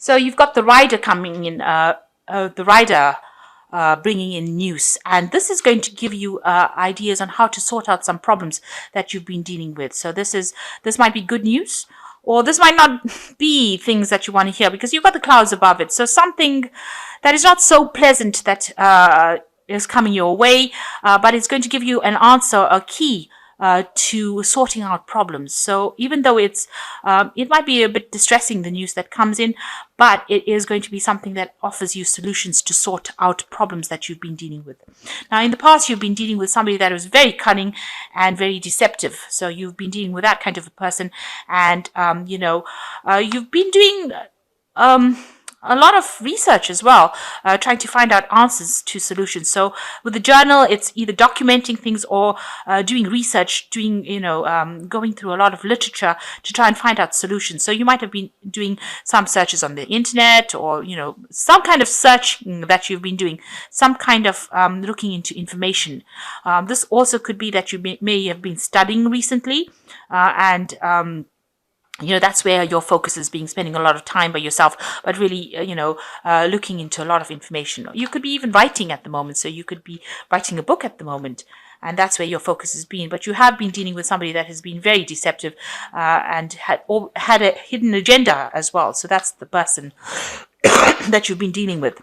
So you've got the rider coming in, the rider bringing in news, and this is going to give you ideas on how to sort out some problems that you've been dealing with. So this might be good news, or this might not be things that you want to hear, because you've got the clouds above it. So something that is not so pleasant that is coming your way, but it's going to give you an answer, a key to sorting out problems. So even though it might be a bit distressing, the news that comes in, but it is going to be something that offers you solutions to sort out problems that you've been dealing with. Now, in the past, you've been dealing with somebody that was very cunning and very deceptive. So you've been dealing with that kind of a person, and you've been doing a lot of research as well, trying to find out answers to solutions. So with the journal, it's either documenting things or doing research, going through a lot of literature to try and find out solutions. So you might have been doing some searches on the internet, or some kind of search that you've been doing, some kind of looking into information. This also could be that you may have been studying recently, and that's where your focus is being, spending a lot of time by yourself, but really, looking into a lot of information. You could be even writing at the moment. So you could be writing a book at the moment, and that's where your focus has been. But you have been dealing with somebody that has been very deceptive, and had a hidden agenda as well. So that's the person that you've been dealing with.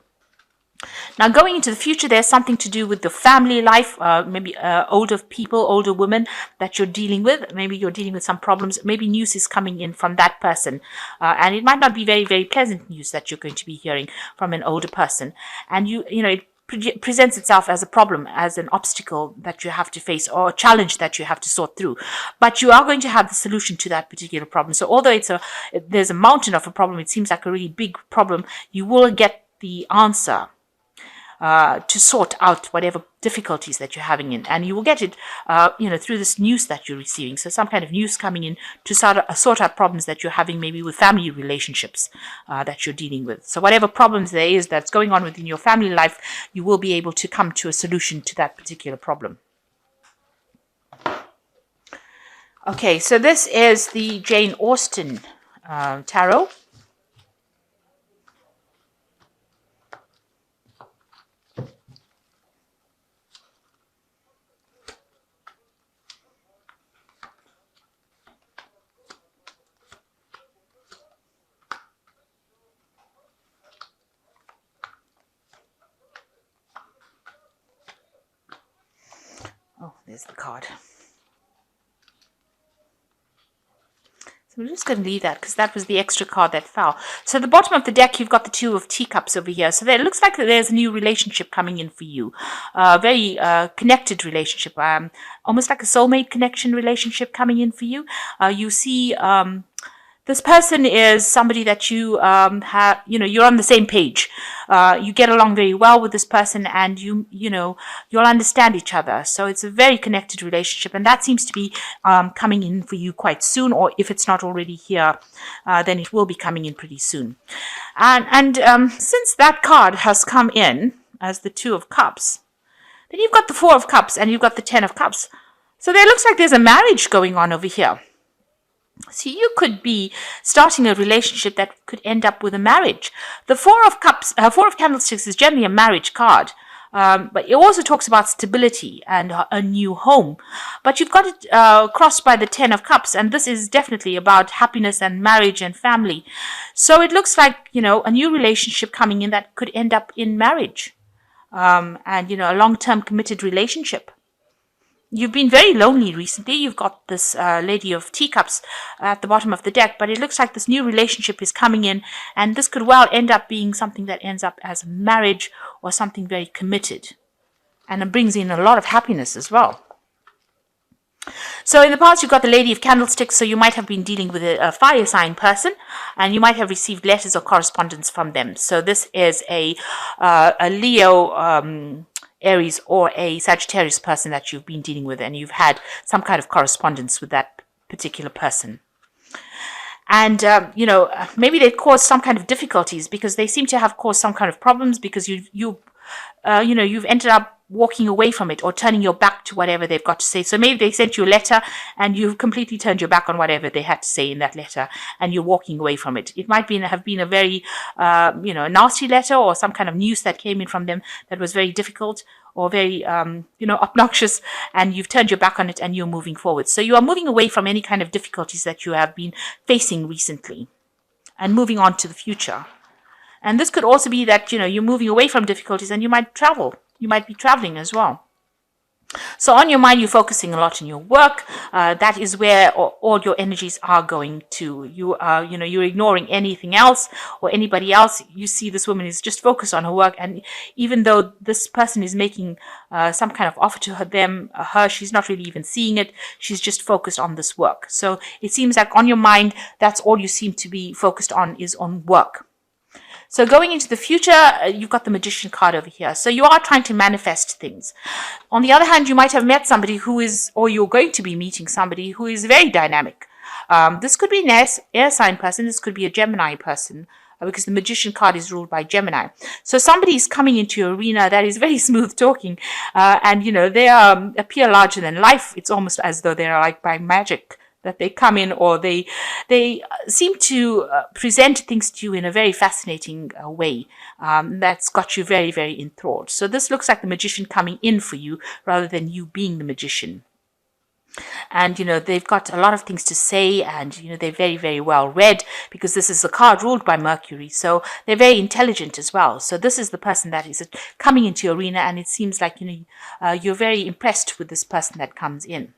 Now, going into the future, there's something to do with the family life, maybe older people, older women that you're dealing with. Maybe you're dealing with some problems. Maybe news is coming in from that person. And it might not be very, very pleasant news that you're going to be hearing from an older person. And it presents itself as a problem, as an obstacle that you have to face, or a challenge that you have to sort through. But you are going to have the solution to that particular problem. So although there's a mountain of a problem, it seems like a really big problem, you will get the answer to sort out whatever difficulties that you're having in, and you will get it, through this news that you're receiving. So some kind of news coming in to sort out problems that you're having, maybe with family relationships that you're dealing with. So whatever problems there is that's going on within your family life, you will be able to come to a solution to that particular problem. Okay, so this is the Jane Austen tarot. Oh, there's the card. So we're just going to leave that because that was the extra card that fell. So at the bottom of the deck, you've got the Two of Teacups over here. So it looks like there's a new relationship coming in for you. Very connected relationship. Almost like a soulmate connection relationship coming in for you. You see this person is somebody that you have, you're on the same page. You get along very well with this person, and you'll understand each other. So it's a very connected relationship, and that seems to be coming in for you quite soon. Or if it's not already here, then it will be coming in pretty soon. And since that card has come in as the Two of Cups, then you've got the Four of Cups and you've got the Ten of Cups. So there looks like there's a marriage going on over here. So you could be starting a relationship that could end up with a marriage. The Four of Cups, Four of Candlesticks is generally a marriage card, but it also talks about stability and a new home. But you've got it crossed by the Ten of Cups, and this is definitely about happiness and marriage and family. So it looks like, a new relationship coming in that could end up in marriage, and, a long-term committed relationship. You've been very lonely recently. You've got this Lady of Teacups at the bottom of the deck, but it looks like this new relationship is coming in, and this could well end up being something that ends up as marriage or something very committed. And it brings in a lot of happiness as well. So in the past, you've got the Lady of Candlesticks, so you might have been dealing with a fire sign person, and you might have received letters or correspondence from them. So this is a Leo, Aries, or a Sagittarius person that you've been dealing with, and you've had some kind of correspondence with that particular person. And, maybe they caused some kind of difficulties because they seem to have caused some kind of problems because you you've ended up walking away from it or turning your back to whatever they've got to say. So maybe they sent you a letter and you've completely turned your back on whatever they had to say in that letter, and you're walking away from it. It might have been a very, nasty letter, or some kind of news that came in from them that was very difficult or very, obnoxious, and you've turned your back on it and you're moving forward. So you are moving away from any kind of difficulties that you have been facing recently and moving on to the future. And this could also be that, you're moving away from difficulties and you might travel. You might be traveling as well. So on your mind, you're focusing a lot on your work. That is where all your energies are going to. You're ignoring anything else or anybody else. You see this woman is just focused on her work. And even though this person is making some kind of offer to her, she's not really even seeing it. She's just focused on this work. So it seems like on your mind, that's all you seem to be focused on, is on work. So going into the future, you've got the Magician card over here. So you are trying to manifest things. On the other hand, you might have met somebody or you're going to be meeting somebody who is very dynamic. This could be an air sign person. This could be a Gemini person, because the Magician card is ruled by Gemini. So somebody is coming into your arena that is very smooth talking, and they appear larger than life. It's almost as though they are like by magic that they come in, or they seem to present things to you in a very fascinating way that's got you very, very enthralled. So this looks like the magician coming in for you rather than you being the magician. And, they've got a lot of things to say, and, they're very, very well read, because this is a card ruled by Mercury. So they're very intelligent as well. So this is the person that is coming into your arena, and it seems like, you're very impressed with this person that comes in.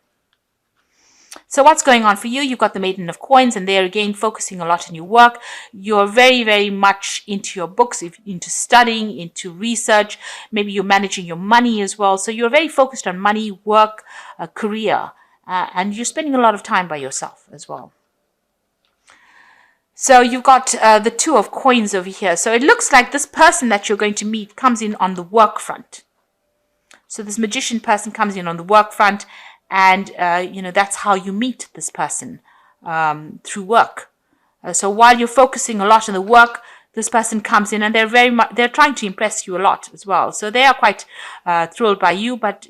So what's going on for you? You've got the Maiden of Coins, and they're again focusing a lot on your work. You're very, very much into your books, into studying, into research. Maybe you're managing your money as well. So you're very focused on money, work, career, and you're spending a lot of time by yourself as well. So you've got the Two of Coins over here. So it looks like this person that you're going to meet comes in on the work front. So this magician person comes in on the work front, and, that's how you meet this person, through work. So while you're focusing a lot on the work, this person comes in, and they're trying to impress you a lot as well. So they are quite thrilled by you, but,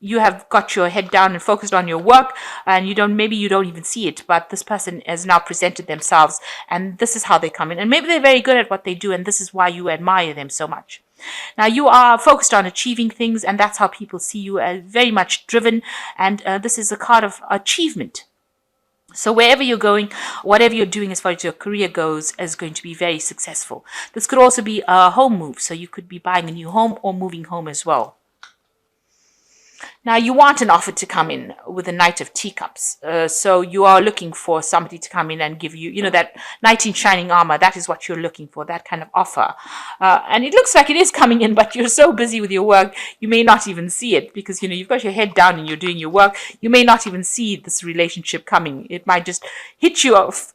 you have got your head down and focused on your work, and maybe you don't even see it, but this person has now presented themselves, and this is how they come in. And maybe they're very good at what they do, and this is why you admire them so much. Now, you are focused on achieving things, and that's how people see you, as very much driven, and this is a card of achievement. So wherever you're going, whatever you're doing as far as your career goes, is going to be very successful. This could also be a home move, so you could be buying a new home or moving home as well. Now, you want an offer to come in with a Knight of Teacups. So you are looking for somebody to come in and give you, that knight in shining armor. That is what you're looking for, that kind of offer. And it looks like it is coming in, but you're so busy with your work, you may not even see it, because, you've got your head down and you're doing your work. You may not even see this relationship coming. It might just hit you off,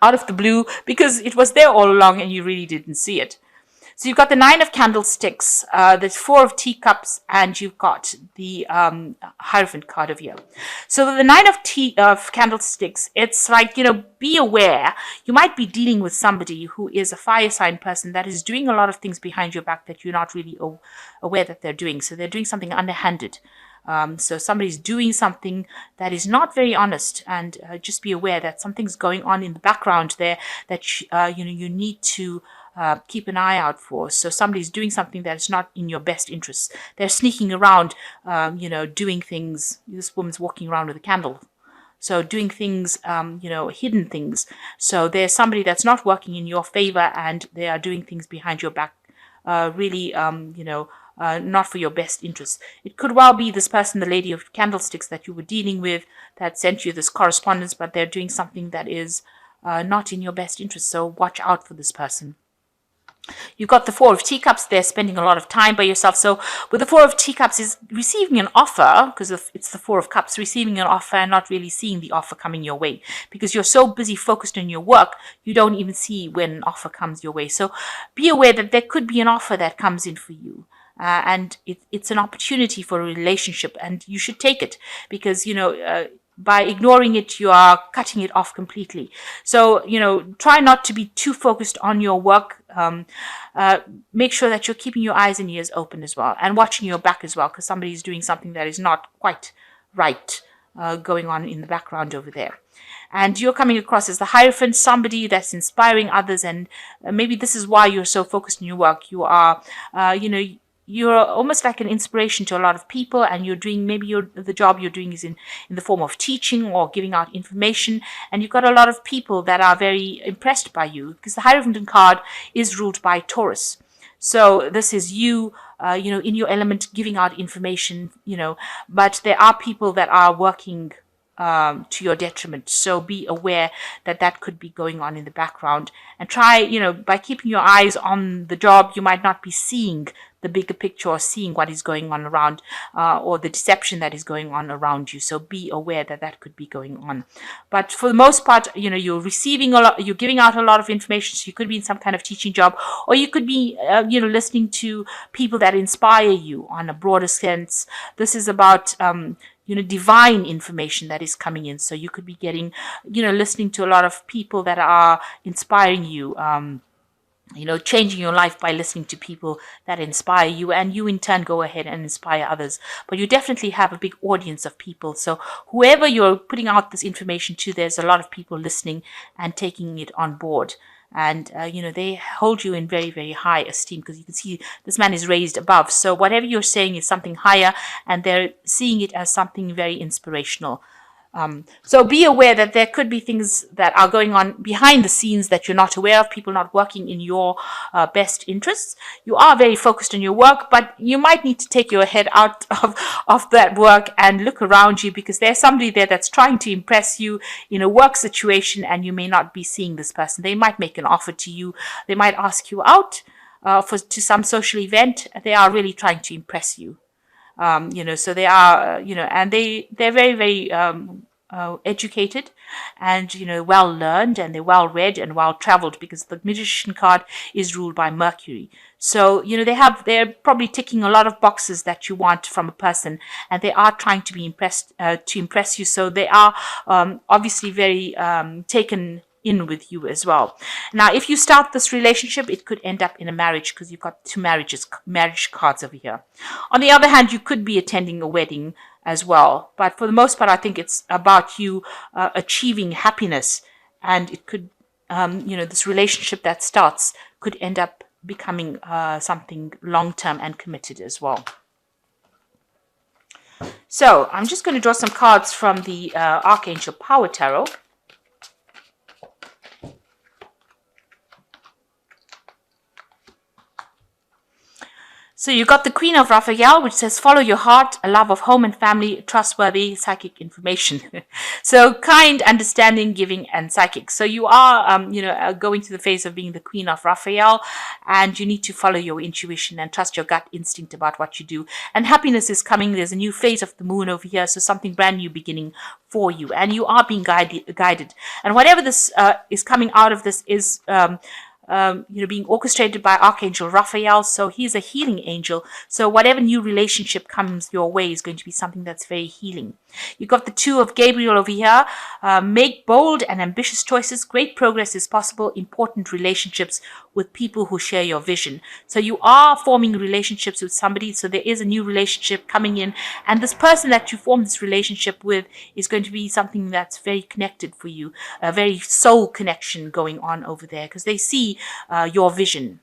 out of the blue, because it was there all along and you really didn't see it. So you've got the Nine of Candlesticks, the Four of Teacups, and you've got the Hierophant card over here. So the Nine of Candlesticks, it's like, be aware. You might be dealing with somebody who is a fire sign person that is doing a lot of things behind your back that you're not really aware that they're doing. So they're doing something underhanded. So somebody's doing something that is not very honest, and just be aware that something's going on in the background there that you need to keep an eye out for. So somebody's doing something that is not in your best interest. They're sneaking around, doing things. This woman's walking around with a candle. So doing things, hidden things. So there's somebody that's not working in your favor, and they are doing things behind your back, really, not for your best interest. It could well be this person, the Lady of Candlesticks that you were dealing with, that sent you this correspondence, but they're doing something that is not in your best interest. So watch out for this person. You've got the Four of Teacups. They're spending a lot of time by yourself. So with the Four of Teacups is receiving an offer, because it's the Four of Cups, receiving an offer and not really seeing the offer coming your way, because you're so busy focused on your work, you don't even see when an offer comes your way. So be aware that there could be an offer that comes in for you. And it's an opportunity for a relationship, and you should take it, because, by ignoring it, you are cutting it off completely. So, try not to be too focused on your work. Make sure that you're keeping your eyes and ears open as well, and watching your back as well, because somebody's doing something that is not quite right going on in the background over there. And you're coming across as the Hierophant, somebody that's inspiring others, and maybe this is why you're so focused on your work. You are, you're almost like an inspiration to a lot of people, and you're doing, maybe the job you're doing is in the form of teaching or giving out information, and you've got a lot of people that are very impressed by you, because the Hierophant card is ruled by Taurus. So this is you, in your element, giving out information, but there are people that are working to your detriment. So be aware that that could be going on in the background, and try, by keeping your eyes on the job, you might not be seeing the bigger picture, or seeing what is going on around, or the deception that is going on around you. So be aware that that could be going on. But for the most part, you're receiving a lot, you're giving out a lot of information. So you could be in some kind of teaching job, or you could be, listening to people that inspire you on a broader sense. This is about, divine information that is coming in. So you could be getting, listening to a lot of people that are inspiring you, changing your life by listening to people that inspire you, and you in turn go ahead and inspire others. But you definitely have a big audience of people. So whoever you're putting out this information to, there's a lot of people listening and taking it on board. And, they hold you in very, very high esteem, because you can see this man is raised above. So whatever you're saying is something higher, and they're seeing it as something very inspirational. So be aware that there could be things that are going on behind the scenes that you're not aware of, people not working in your best interests. You are very focused on your work, but you might need to take your head out of that work and look around you, because there's somebody there that's trying to impress you in a work situation, and you may not be seeing this person. They might make an offer to you. They might ask you out to some social event. They are really trying to impress you. So they are, and they're very, very educated, and well learned, and they're well read and well traveled, because the Magician card is ruled by Mercury. So they're probably ticking a lot of boxes that you want from a person, and they are trying to be impress you. So they are obviously very taken in with you as well. Now, if you start this relationship, it could end up in a marriage, because you've got two marriage cards over here. On the other hand, you could be attending a wedding as well. But for the most part, I think it's about you achieving happiness, and it could, this relationship that starts could end up becoming something long-term and committed as well. So I'm just going to draw some cards from the Archangel Power Tarot. So you got the Queen of Raphael, which says, follow your heart, a love of home and family, trustworthy, psychic information. So kind, understanding, giving, and psychic. So you are, going to the phase of being the Queen of Raphael, and you need to follow your intuition and trust your gut instinct about what you do. And happiness is coming. There's a new phase of the moon over here, so something brand new beginning for you. And you are being guided. And whatever this is coming out of this is being orchestrated by Archangel Raphael. So he's a healing angel. So whatever new relationship comes your way is going to be something that's very healing. You've got the Two of Gabriel over here. Make bold and ambitious choices. Great progress is possible. Important relationships with people who share your vision. So you are forming relationships with somebody. So there is a new relationship coming in. And this person that you form this relationship with is going to be something that's very connected for you. A very soul connection going on over there, because they see your vision.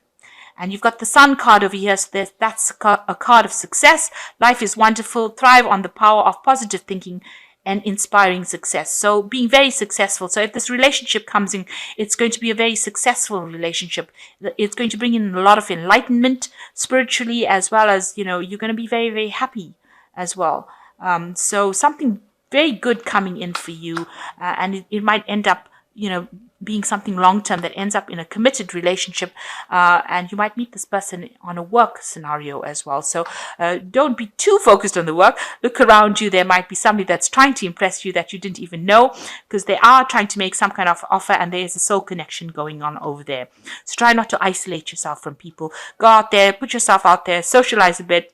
And you've got the Sun card over here. So that's a card of success. Life is wonderful. Thrive on the power of positive thinking and inspiring success. So being very successful. So if this relationship comes in, it's going to be a very successful relationship. It's going to bring in a lot of enlightenment spiritually, as well as, you're going to be very, very happy as well. So something very good coming in for you. And it might end up, being something long-term that ends up in a committed relationship, and you might meet this person on a work scenario as well. So don't be too focused on the work. Look around you. There might be somebody that's trying to impress you that you didn't even know, because they are trying to make some kind of offer, and there is a soul connection going on over there. So try not to isolate yourself from people. Go out there, put yourself out there, socialize a bit,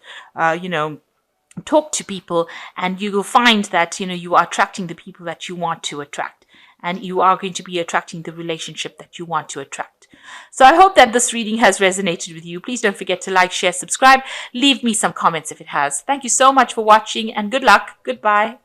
talk to people, and you will find that you are attracting the people that you want to attract, and you are going to be attracting the relationship that you want to attract. So I hope that this reading has resonated with you. Please don't forget to like, share, subscribe. Leave me some comments if it has. Thank you so much for watching, and good luck. Goodbye.